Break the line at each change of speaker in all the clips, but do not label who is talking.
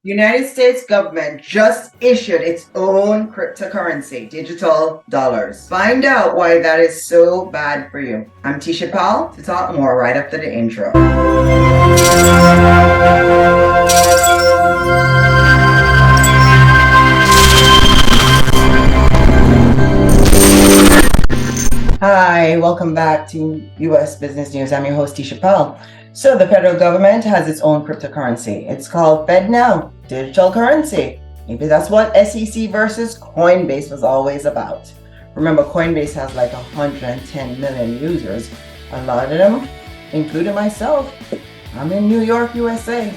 United States government just issued its own cryptocurrency, digital dollars. Find out why that is so bad for you. I'm Tisha Powell to talk more right after the intro. Hi, welcome back to US Business News. I'm your host, Tisha Powell. So the federal government has its own cryptocurrency. It's called FedNow, digital currency. Maybe that's what SEC versus Coinbase was always about. Remember, Coinbase has like 110 million users. A lot of them, including myself, I'm in New York, USA.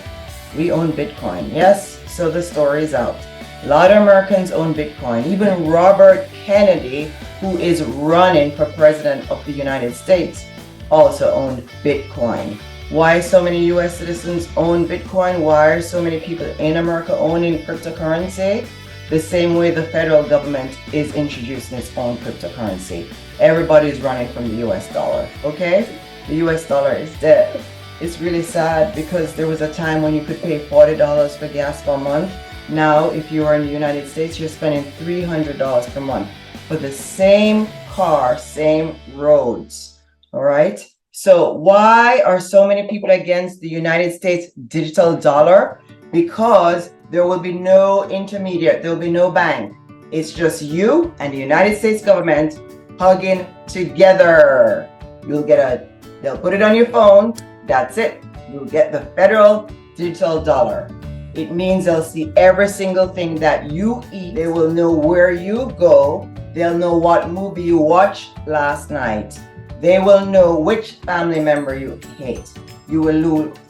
We own Bitcoin. Yes, so the story's out. A lot of Americans own Bitcoin. Even Robert Kennedy, who is running for president of the United States, also owned Bitcoin. Why so many US citizens own Bitcoin? Why are so many people in America owning cryptocurrency? The same way the federal government is introducing its own cryptocurrency. Everybody's running from the US dollar, okay? The US dollar is dead. It's really sad because there was a time when you could pay $40 for gas per month. Now, if you are in the United States, you're spending $300 per month for the same car, same roads, all right? So why are so many people against the United States digital dollar? Because there will be no intermediate, there will be no bank. It's just you and the United States government hugging together. They'll put it on your phone, that's it. You'll get the federal digital dollar. It means they'll see every single thing that you eat. They will know where you go. They'll know what movie you watched last night. They will know which family member you hate. You will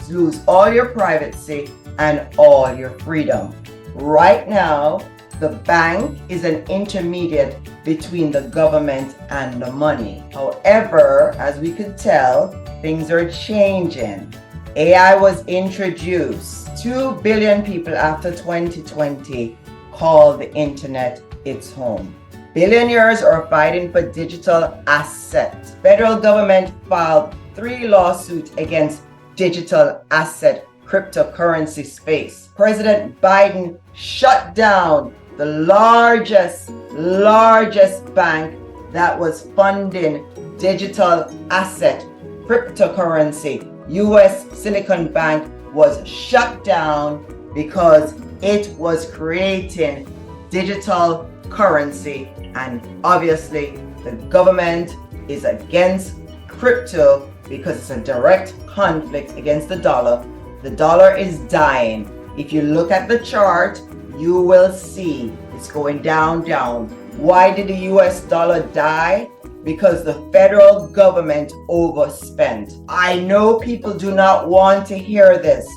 lose all your privacy and all your freedom. Right now, the bank is an intermediate between the government and the money. However, as we could tell, things are changing. AI was introduced. 2 billion people after 2020 call the internet its home. Billionaires are fighting for digital assets. Federal government filed 3 lawsuits against digital asset cryptocurrency space. President Biden shut down the largest bank that was funding digital asset cryptocurrency. US Silicon Bank was shut down because it was creating digital currency, and obviously the government is against crypto because it's a direct conflict against the dollar. The dollar is dying. If you look at the chart, you will see it's going down. Why did the US dollar die? Because the federal government overspent. I know people do not want to hear this,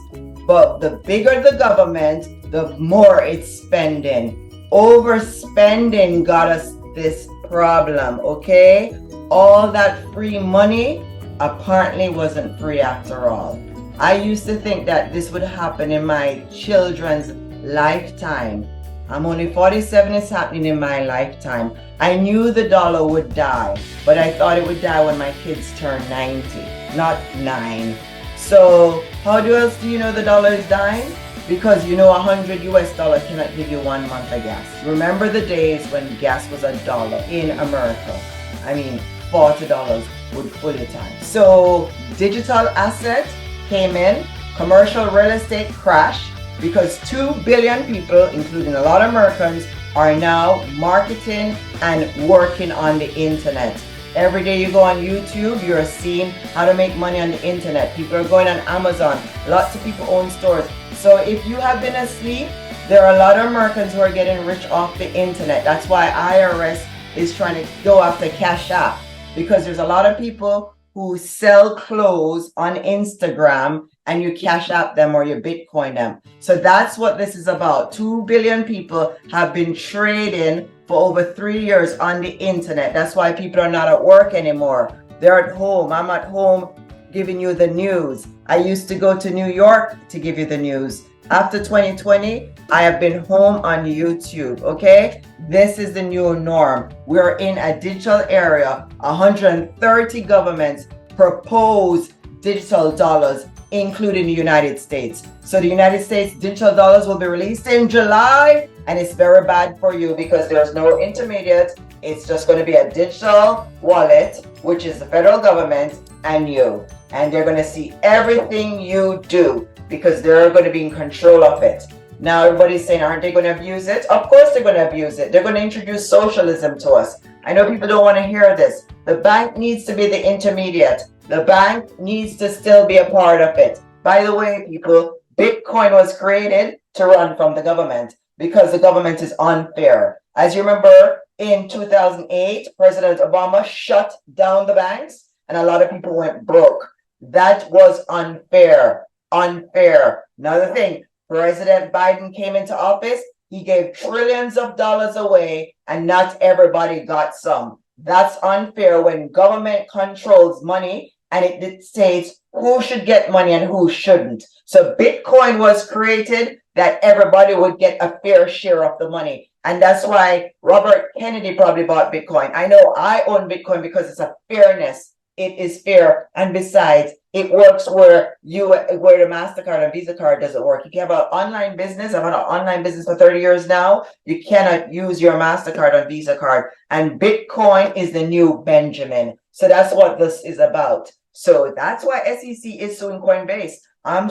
but the bigger the government, the more it's spending. Overspending got us this problem, okay? All that free money apparently wasn't free after all. I used to think that this would happen in my children's lifetime. I'm only 47, it's happening in my lifetime. I knew the dollar would die, but I thought it would die when my kids turned 90, not 9. So how else do you know the dollar is dying? Because you know $100 US cannot give you 1 month of gas. Remember the days when gas was $1 in America. I mean, $40 would full your time. So digital asset came in, commercial real estate crashed because 2 billion people, including a lot of Americans, are now marketing and working on the internet. Every day you go on YouTube, you're seeing how to make money on the internet. People are going on Amazon. Lots of people own stores. So if you have been asleep, there are a lot of Americans who are getting rich off the internet. That's why IRS is trying to go after Cash App, because there's a lot of people who sell clothes on Instagram and you Cash App them or you Bitcoin them. So that's what this is about. 2 billion people have been trading for over 3 years on the internet. That's why people are not at work anymore. They're at home. I'm at home giving you the news. I used to go to New York to give you the news. After 2020, I have been home on YouTube, okay? This is the new norm. We're in a digital area. 130 governments propose digital dollars including the United States. So the United States digital dollars will be released in July, and it's very bad for you because there's no intermediate. It's just going to be a digital wallet, which is the federal government and you. And they're going to see everything you do because they're going to be in control of it. Now everybody's saying, aren't they going to abuse it? Of course they're going to abuse it. They're going to introduce socialism to us. I know people don't want to hear this. The bank needs to be the intermediate. The bank needs to still be a part of it. By the way, people, Bitcoin was created to run from the government because the government is unfair. As you remember, in 2008, President Obama shut down the banks and a lot of people went broke. That was unfair. Unfair. Another thing, President Biden came into office, he gave trillions of dollars away and not everybody got some. That's unfair when government controls money and it dictates who should get money and who shouldn't. So Bitcoin was created that everybody would get a fair share of the money. And that's why Robert Kennedy probably bought Bitcoin. I know I own Bitcoin because it's a fairness. It is fair. And besides, it works where the MasterCard and Visa card doesn't work. If you have an online business, I've had an online business for 30 years now, you cannot use your MasterCard and Visa card. And Bitcoin is the new Benjamin. So that's what this is about. So that's why SEC is suing Coinbase. I'm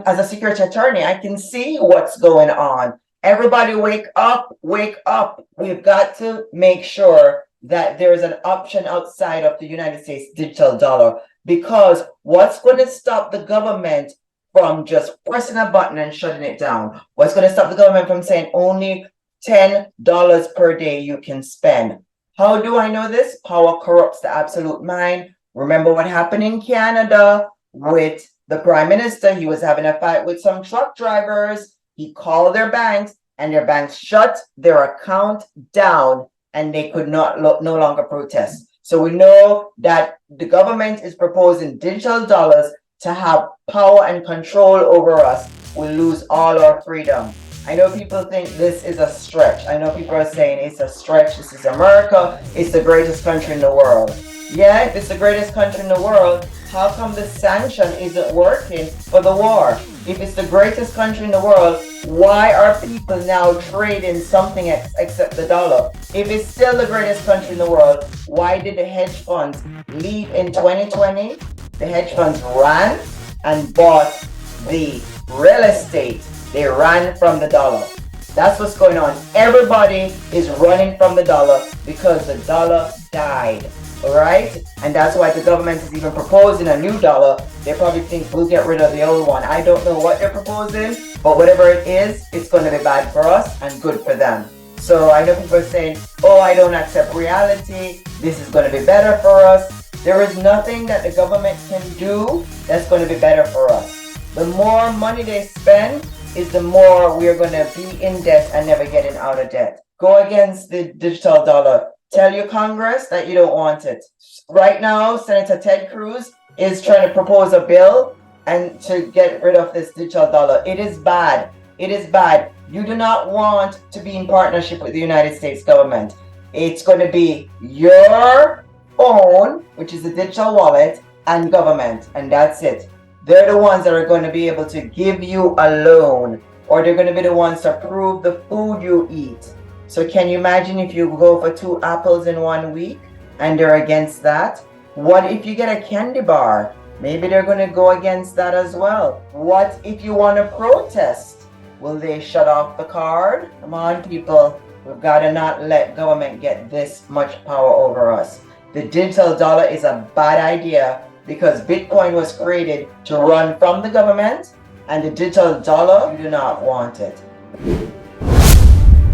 as a security attorney, I can see what's going on. Everybody wake up, wake up. We've got to make sure that there is an option outside of the United States digital dollar, because what's going to stop the government from just pressing a button and shutting it down? What's going to stop the government from saying only $10 per day you can spend? How do I know this? Power corrupts the absolute mind. Remember what happened in Canada with the prime minister? He was having a fight with some truck drivers. He called their banks and their banks shut their account down and they could no longer protest. So we know that the government is proposing digital dollars to have power and control over us. We'll lose all our freedom. I know people think this is a stretch. I know people are saying it's a stretch. This is America. It's the greatest country in the world. Yeah, if it's the greatest country in the world, how come the sanction isn't working for the war? If it's the greatest country in the world, why are people now trading something except the dollar? If it's still the greatest country in the world, why did the hedge funds leave in 2020? The hedge funds ran and bought the real estate. They ran from the dollar. That's what's going on. Everybody is running from the dollar because the dollar died. All right, and that's why the government is even proposing a new dollar. They probably think we'll get rid of the old one. I don't know what they're proposing, but whatever it is, it's going to be bad for us and good for them. So I know people are saying, oh, I don't accept reality. This is going to be better for us. There is nothing that the government can do that's going to be better for us. The more money they spend is the more we're going to be in debt and never getting out of debt. Go against the digital dollar. Tell your Congress that you don't want it. Right now, Senator Ted Cruz is trying to propose a bill and to get rid of this digital dollar. It is bad. It is bad. You do not want to be in partnership with the United States government. It's going to be your own, which is a digital wallet, and government, and that's it. They're the ones that are going to be able to give you a loan, or they're going to be the ones to approve the food you eat. So can you imagine if you go for 2 apples in 1 week and they're against that? What if you get a candy bar? Maybe they're going to go against that as well. What if you want to protest? Will they shut off the card? Come on, people. We've got to not let government get this much power over us. The digital dollar is a bad idea because Bitcoin was created to run from the government, and the digital dollar, you do not want it.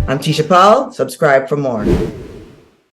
I'm Tisha Powell. Subscribe for more.